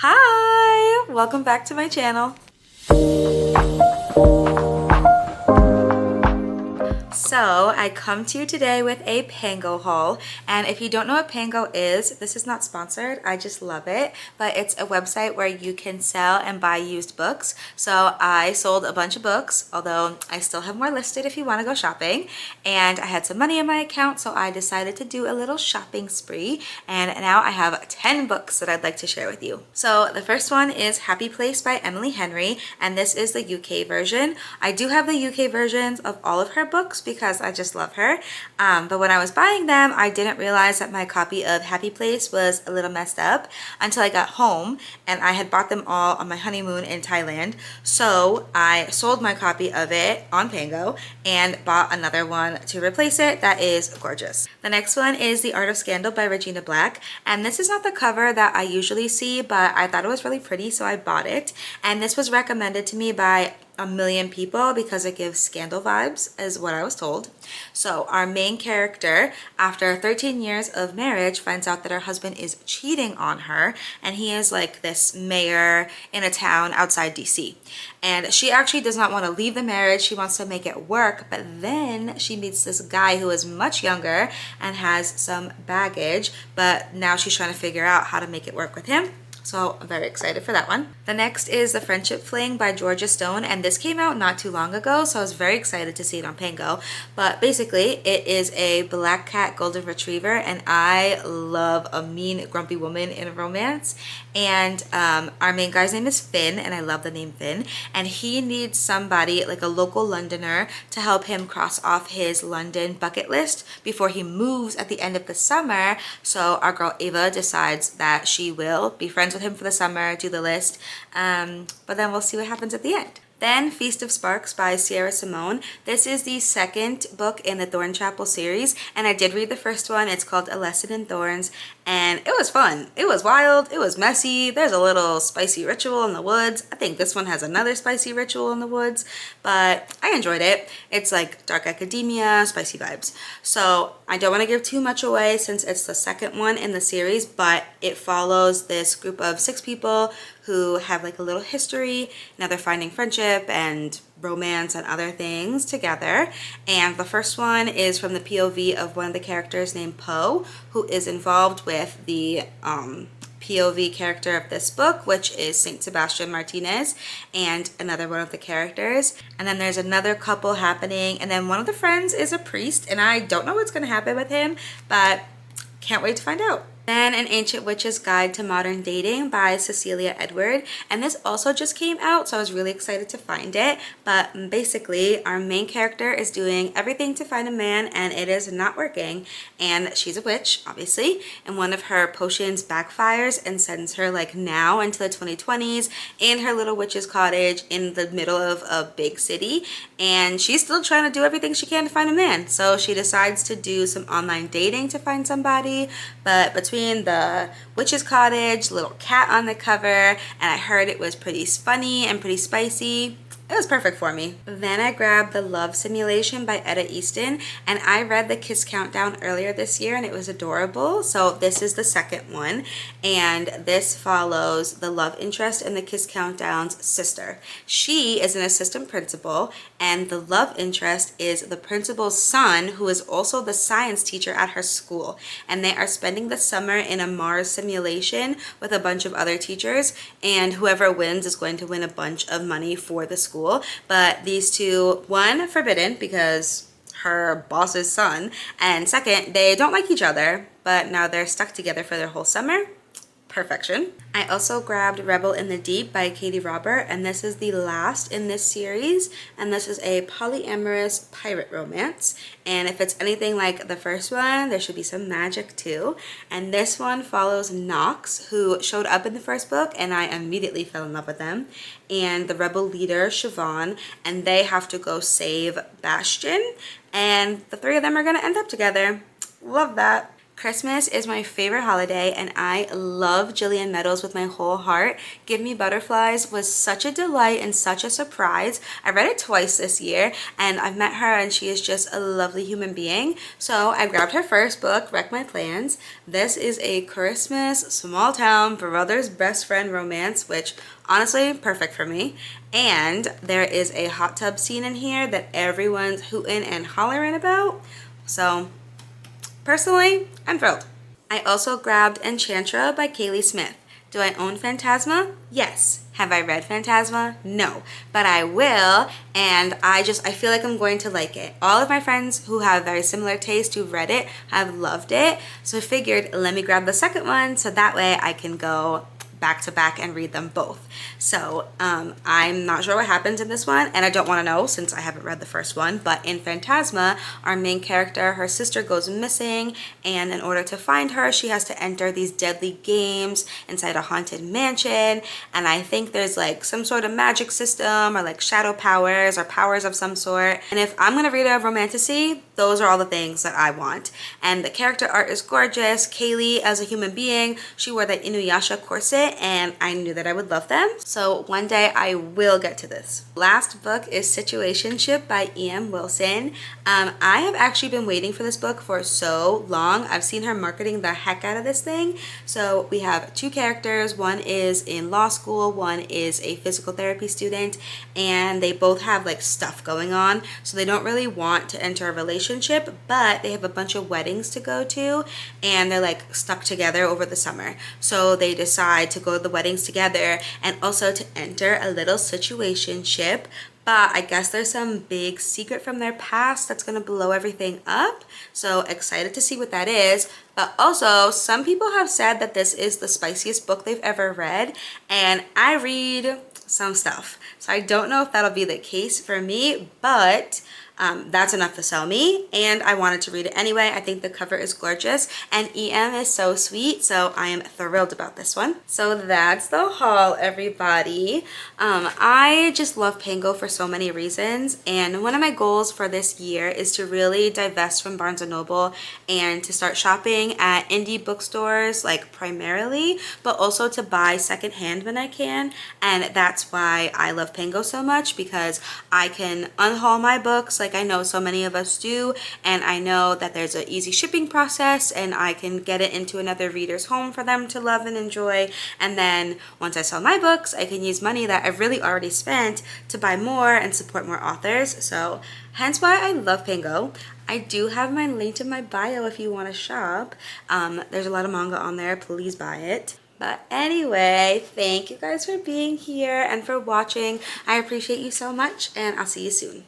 Hi! Welcome back to my channel. So I come to you today with a pango haul, and if you don't know what pango is, this is not sponsored, I just love it, but it's a website where you can sell and buy used books. So I sold a bunch of books, although I still have more listed if you want to go shopping, and I had some money in my account, so I decided to do a little shopping spree, and now I have 10 books that I'd like to share with you. So the first one is Happy Place by Emily Henry, and this is the UK version. I do have the UK versions of all of her books because I just love her. But when I was buying them, I didn't realize that my copy of Happy Place was a little messed up until I got home, and I had bought them all on my honeymoon in Thailand. So I sold my copy of it on Pango and bought another one to replace it that is gorgeous. The next one is The Art of Scandal by Regina Black, and this is not the cover that I usually see, but I thought it was really pretty, so I bought it. And this was recommended to me by a million people because it gives scandal vibes, is what I was told. So our main character, after 13 years of marriage, finds out that her husband is cheating on her, and he is like this mayor in a town outside DC. And she actually does not want to leave the marriage, she wants to make it work, but then she meets this guy who is much younger and has some baggage, but now she's trying to figure out how to make it work with him. So I'm very excited for that one. The next is The Friendship Fling by Georgia Stone, and this came out not too long ago, so I was very excited to see it on Pango. But basically, it is a black cat golden retriever, and I love a mean, grumpy woman in a romance. And our main guy's name is Finn, and I love the name Finn. And he needs somebody, like a local Londoner, to help him cross off his London bucket list before he moves at the end of the summer. So our girl Ava decides that she will be friends with him for the summer, do the list, but then we'll see what happens at the end. Then Feast of Sparks by Sierra Simone. This is the second book in the Thorn Chapel series, and I did read the first one. It's called A Lesson in Thorns, and it was fun. It was wild, it was messy, there's a little spicy ritual in the woods. I think this one has another spicy ritual in the woods, but I enjoyed it. It's like dark academia, spicy vibes. So I don't want to give too much away since it's the second one in the series, but it follows this group of 6 people who have like a little history. Now they're finding friendship and romance and other things together. And the first one is from the POV of one of the characters named Poe, who is involved with the POV character of this book, which is Saint Sebastian Martinez, and another one of the characters. And then there's another couple happening, and then one of the friends is a priest, and I don't know what's going to happen with him, but can't wait to find out. Then An Ancient Witch's Guide to Modern Dating by Cecilia Edward, and this also just came out, so I was really excited to find it. But basically our main character is doing everything to find a man, and it is not working, and she's a witch obviously, and one of her potions backfires and sends her like now into the 2020s in her little witch's cottage in the middle of a big city, and she's still trying to do everything she can to find a man. So she decides to do some online dating to find somebody, but between the witch's cottage, little cat on the cover, and I heard it was pretty funny and pretty spicy, it was perfect for me. Then I grabbed The Love Simulation by Etta Easton, and I read the Kiss Countdown earlier this year and it was adorable. So this is the second one, and this follows the love interest in the Kiss Countdown's sister. She is an assistant principal, and the love interest is the principal's son, who is also the science teacher at her school. And they are spending the summer in a Mars simulation with a bunch of other teachers, and whoever wins is going to win a bunch of money for the school. But these two, one, forbidden because her boss's son, and second, they don't like each other, but now they're stuck together for their whole summer. Perfection. I also grabbed Rebel in the Deep by Katie Robert, and this is the last in this series, and this is a polyamorous pirate romance, and if it's anything like the first one, there should be some magic too. And this one follows Knox, who showed up in the first book, and I immediately fell in love with them, and the rebel leader Siobhan, and they have to go save Bastion, and the 3 of them are going to end up together. Love that. Christmas is my favorite holiday and I love Jillian Meadows with my whole heart. Give Me Butterflies was such a delight and such a surprise. I read it twice this year and I've met her and she is just a lovely human being. So I grabbed her first book, Wreck My Plans. This is a Christmas small town brother's best friend romance, which honestly, perfect for me. And there is a hot tub scene in here that everyone's hooting and hollering about. So personally, I'm thrilled. I also grabbed Enchantra by Kaylee Smith. Do I own Phantasma? Yes. Have I read Phantasma? No. But I will, and I feel like I'm going to like it. All of my friends who have very similar taste who've read it have loved it. So I figured, let me grab the second one so that way I can go back to back and read them both. So I'm not sure what happens in this one and I don't want to know since I haven't read the first one, but in Phantasma, our main character, her sister goes missing, and in order to find her she has to enter these deadly games inside a haunted mansion, and I think there's like some sort of magic system or like shadow powers or powers of some sort, and if I'm gonna read a romantasy, those are all the things that I want. And the character art is gorgeous. Kaylee as a human being, she wore that Inuyasha corset and I knew that I would love them. So one day I will get to this. Last book is Situationship by E.M. Wilson. I have actually been waiting for this book for so long. I've seen her marketing the heck out of this thing. So we have two characters. One is in law school, one is a physical therapy student, and they both have like stuff going on. So they don't really want to enter a relationship, but they have a bunch of weddings to go to and they're like stuck together over the summer. So they decide to go to the weddings together and also to enter a little situationship. But I guess there's some big secret from their past that's gonna blow everything up. So excited to see what that is. But also, some people have said that this is the spiciest book they've ever read, and I read some stuff. So I don't know if that'll be the case for me, but that's enough to sell me, and I wanted to read it anyway. I think the cover is gorgeous and EM is so sweet, so I am thrilled about this one. So that's the haul, everybody. I just love Pango for so many reasons, and one of my goals for this year is to really divest from Barnes & Noble and to start shopping at indie bookstores, like primarily, but also to buy secondhand when I can. And that's why I love Pango so much, because I can unhaul my books like I know so many of us do, and I know that there's an easy shipping process and I can get it into another reader's home for them to love and enjoy. And then once I sell my books, I can use money that I've really already spent to buy more and support more authors. So hence why I love Pango. I do have mine linked in my bio if you want to shop. There's a lot of manga on there. Please buy it. But anyway, thank you guys for being here and for watching. I appreciate you so much, and I'll see you soon.